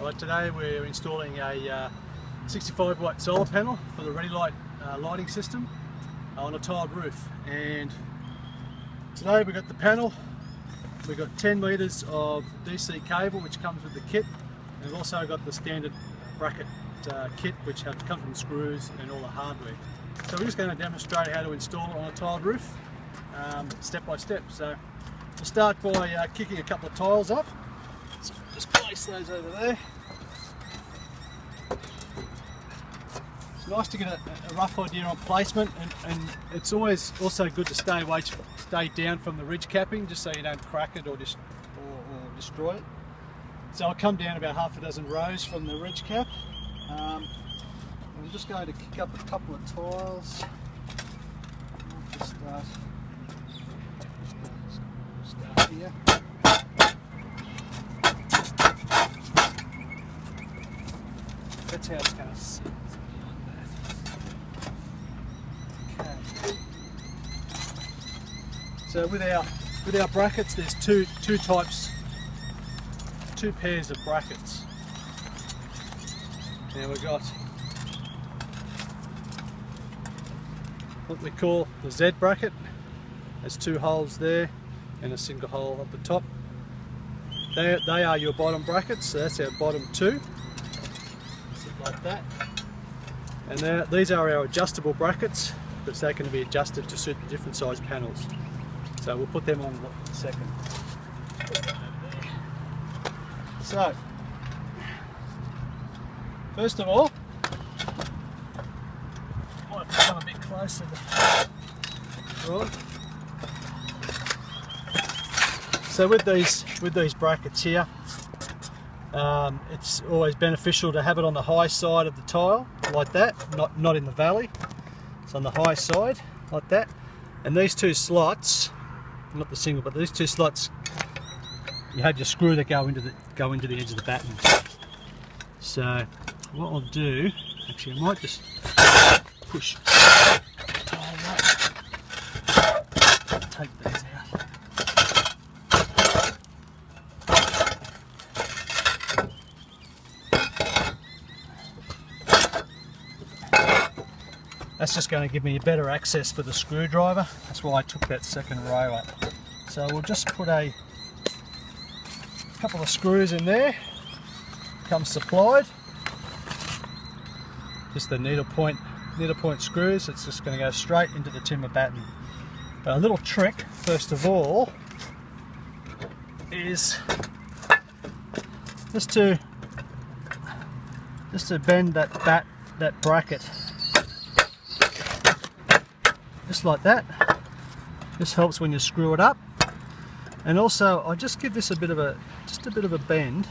Right, today we're installing a 65 watt solar panel for the Redilight lighting system on a tiled roof. And today we've got the panel, we've got 10 metres of DC cable which comes with the kit, and we've also got the standard bracket kit which comes from screws and all the hardware. So we're just going to demonstrate how to install it on a tiled roof step by step. So we'll start by kicking a couple of tiles up. So just place those over there. It's nice to get a rough idea on placement, and it's always also good to stay down from the ridge capping, just so you don't crack it or destroy it. So I'll come down about half a dozen rows from the ridge cap. I'm just going to kick up a couple of tiles. I'll just start here. That's how it's going to sit. Okay. So with our brackets, there's two pairs of brackets. Now we've got what we call the Z bracket. There's two holes there and a single hole at the top. They are your bottom brackets, so that's our bottom two. Sit like that. And these are our adjustable brackets, because they can be adjusted to suit the different size panels. So we'll put them on in a second. So, first of all, I want to come a bit closer to right. So with these brackets here, it's always beneficial to have it on the high side of the tile, like that, not in the valley. It's on the high side, like that. And these two slots, not the single, but these two slots, you have your screw that go into the edge of the batten. So what I'll do, actually I might just push the tile up, take these out. That's just going to give me better access for the screwdriver. That's why I took that second row up. So we'll just put a couple of screws in there. Comes supplied. Just the needle point screws. It's just going to go straight into the timber batten. But a little trick, first of all, is just to bend that bracket. Just like that. This helps when you screw it up. And also I just give this a bit of a bend,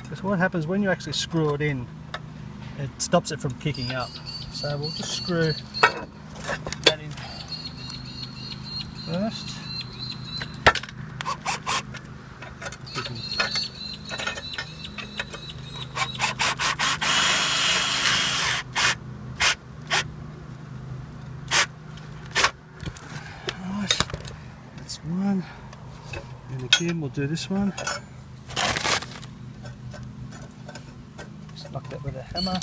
because what happens when you actually screw it in, it stops it from kicking up. So we'll just screw that in first. One, and again we'll do this one. Just knock that with a hammer.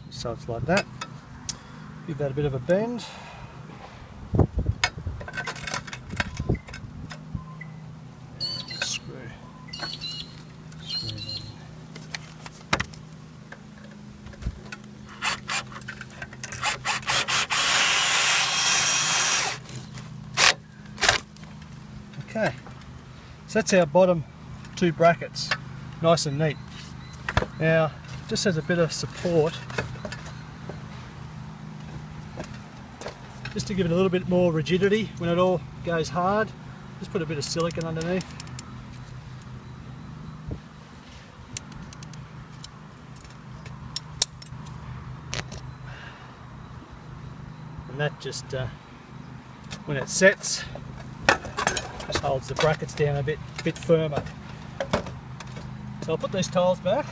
So it's like that. Give that a bit of a bend. Screw that in. Okay, so that's our bottom two brackets, nice and neat. Now, just as a bit of support, just to give it a little bit more rigidity when it all goes hard, just put a bit of silicone underneath. And that just, when it sets, just holds the brackets down a bit firmer. So I'll put these tiles back.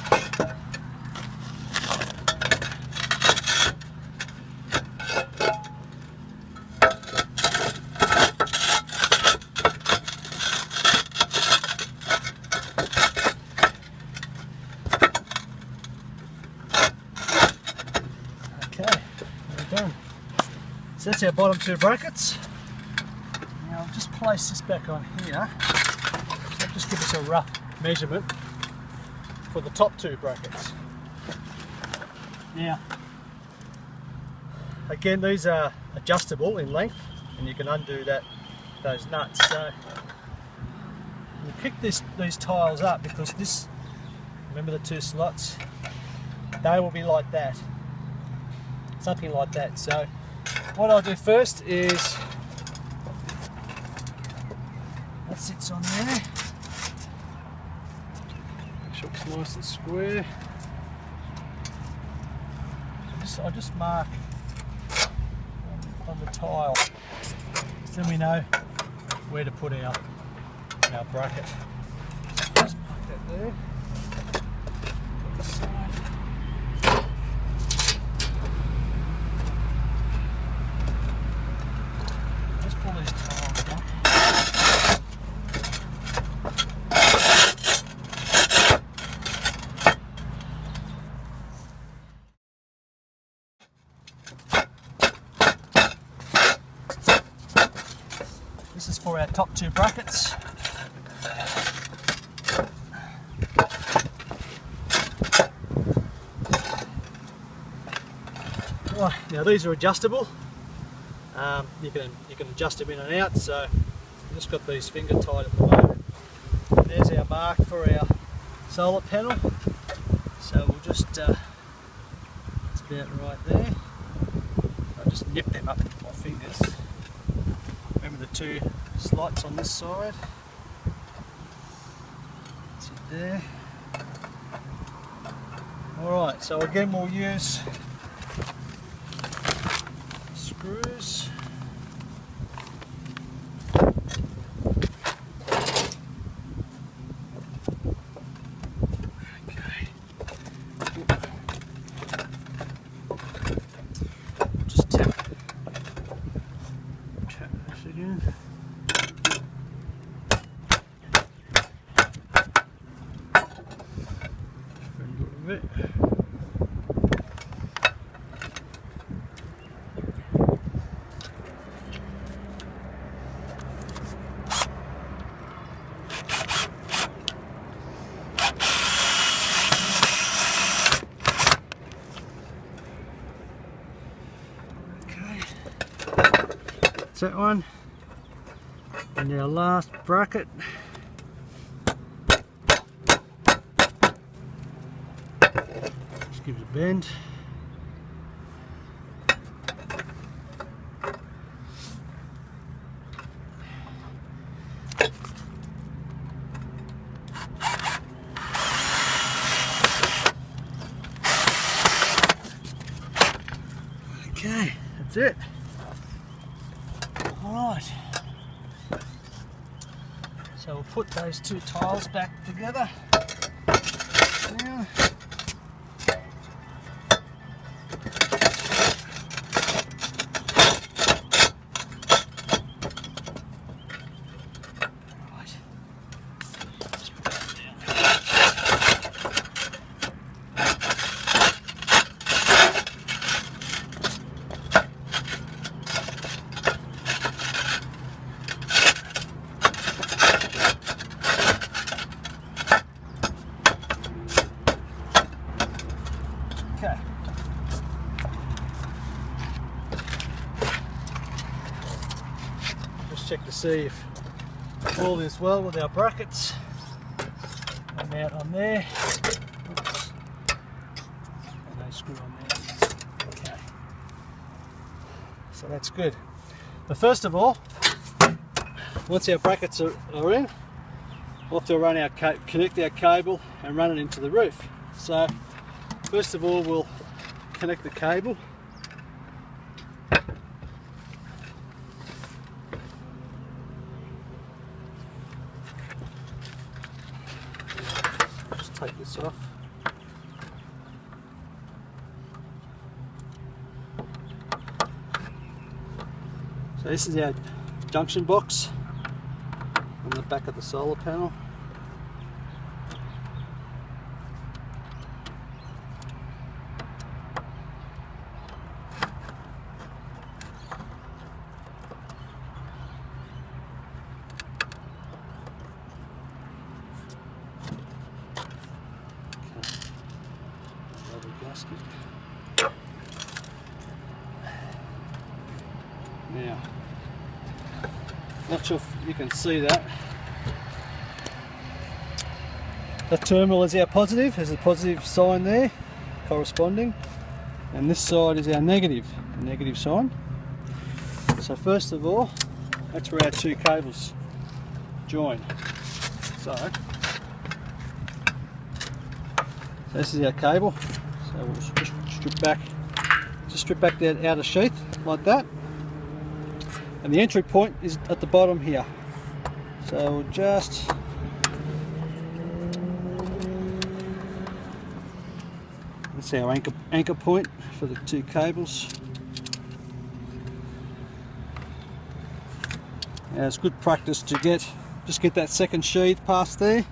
So that's our bottom two brackets. Now I'll just place this back on here. That'll just give us a rough measurement for the top two brackets. Now, again, these are adjustable in length, and you can undo those nuts. So we'll kick these tiles up, because this, remember the two slots, they will be like that, something like that. So what I'll do first is, that sits on there, make sure it's nice and square. I'll just mark on the tile, so then we know where to put our bracket. Just mark that there. Put this side. Just pull these tiles back. This is for our top two brackets. Right, now these are adjustable. You can adjust them in and out. So I've just got these finger tied at the moment. There's our mark for our solar panel. So we'll just it's about right there. I'll just nip them up with my fingers. Remember the two slots on this side. That's it there. Alright, so again we'll use screws. Okay. Just tap this again. Bend a little bit. That's that one. And our last bracket. Just gives a bend. Okay, that's it. Alright, so we'll put those two tiles back together now. Right. Just put that down. Okay. Just check to see if all is well with our brackets. One out on there. Oops. And no screw on there. Okay. So that's good. But first of all, once our brackets are in, we'll have to run our connect our cable and run it into the roof. So first of all, we'll connect the cable. Just take this off. So this is our junction box on the back of the solar panel. gasket. Now, not sure if you can see that. That terminal is our positive, there's a positive sign there corresponding, and this side is our negative sign. So first of all, that's where our two cables join. So this is our cable. So we'll just strip back that outer sheath like that. And the entry point is at the bottom here. So we'll just that's our anchor point for the two cables. Now it's good practice to get that second sheath past there.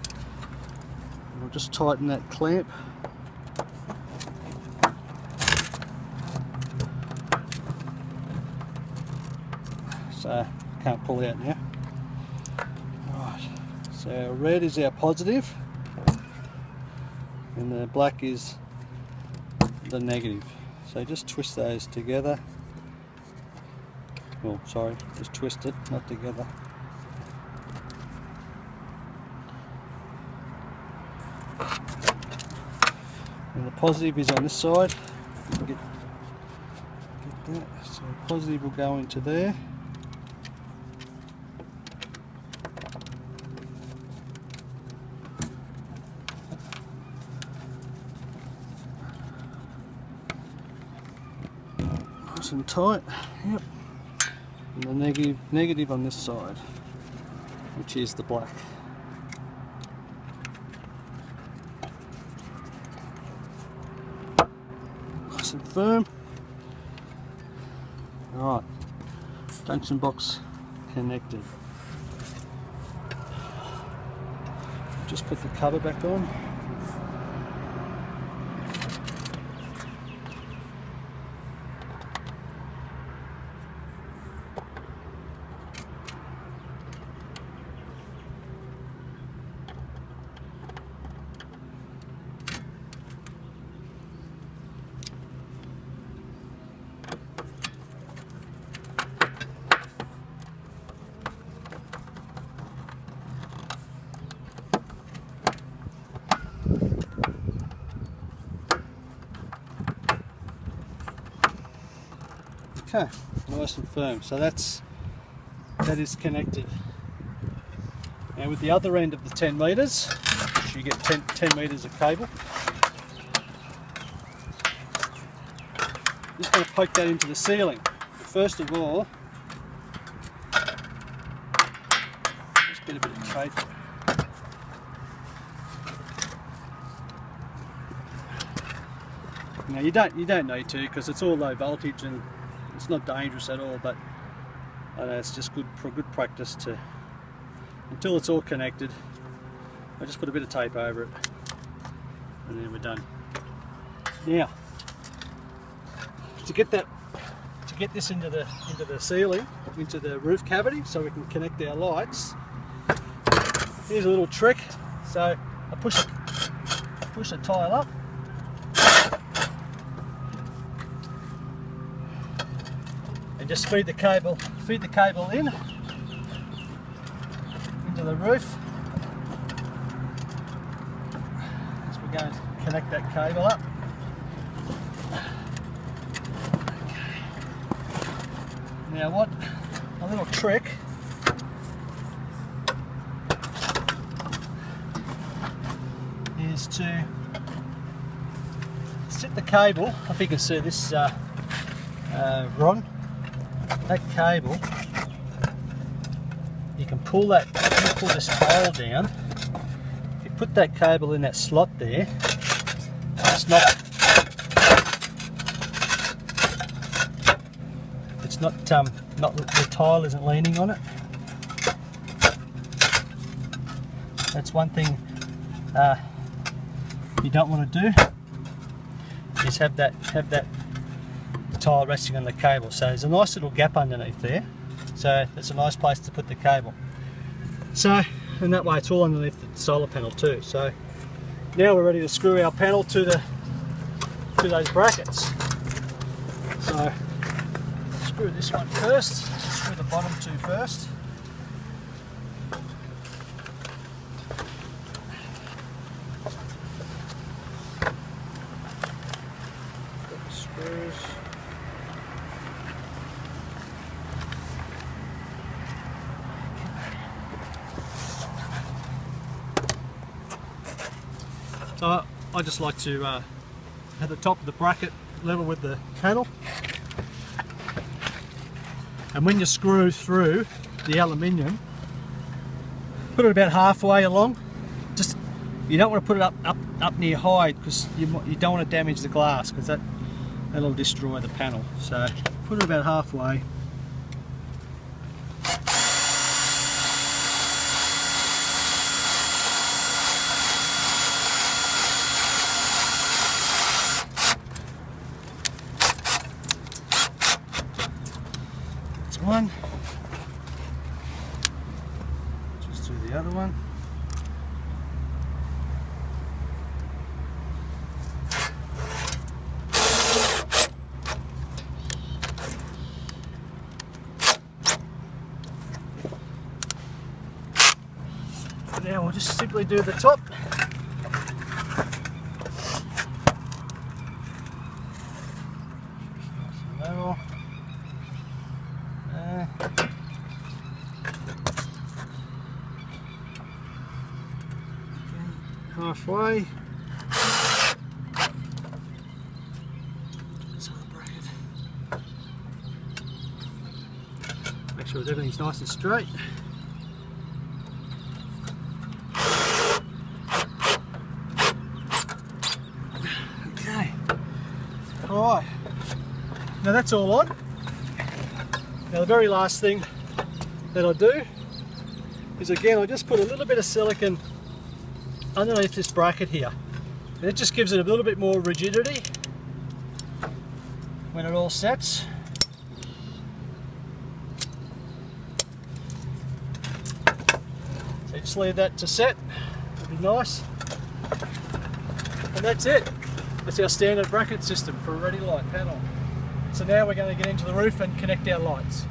We'll just tighten that clamp. So can't pull out now. Right. So red is our positive, and the black is the negative. So just twist those together. Oh, sorry, just twist it, not together. And the positive is on this side. Get that. So positive will go into there. Nice and tight. Yep. And the negative on this side, which is the black. Nice and firm. Alright, junction box connected. Just put the cover back on. Okay, nice and firm. So that is connected. Now with the other end of the 10 metres, you get 10 metres of cable. I'm just going to poke that into the ceiling. First of all, just get a bit of tape. Now you don't need to, because it's all low voltage and it's not dangerous at all, but I know it's just good for good practice to, until it's all connected, I just put a bit of tape over it and then we're done. Now to get this into the ceiling, into the roof cavity, so we can connect our lights, here's a little trick. So I push the tile up, and just feed the cable in into the roof. So we're going to connect that cable up. Okay. Now a little trick is to sit the cable, if you can see this rod, that cable, you can pull this tile down. If you put that cable in that slot there, the tile isn't leaning on it. That's one thing you don't want to do, is have that tile resting on the cable. So there's a nice little gap underneath there, so it's a nice place to put the cable. So, and that way it's all underneath the solar panel too. So now we're ready to screw our panel to to those brackets. So screw this one first, screw the bottom two first. Got the screws. So I just like to have the top of the bracket level with the panel, and when you screw through the aluminium, put it about halfway along. Just, you don't want to put it up near high, because you don't want to damage the glass, because that'll destroy the panel. So put it about halfway. One, just do the other one. Now we'll just simply do the top. Level. Halfway. Make sure everything's nice and straight. Okay. Alright. Now that's all on. Now the very last thing that I do is, again, I just put a little bit of silicone underneath this bracket here, and it just gives it a little bit more rigidity when it all sets. So just leave that to set, it'll be nice, and that's it. That's our standard bracket system for a Redilight panel. So now we're going to get into the roof and connect our lights.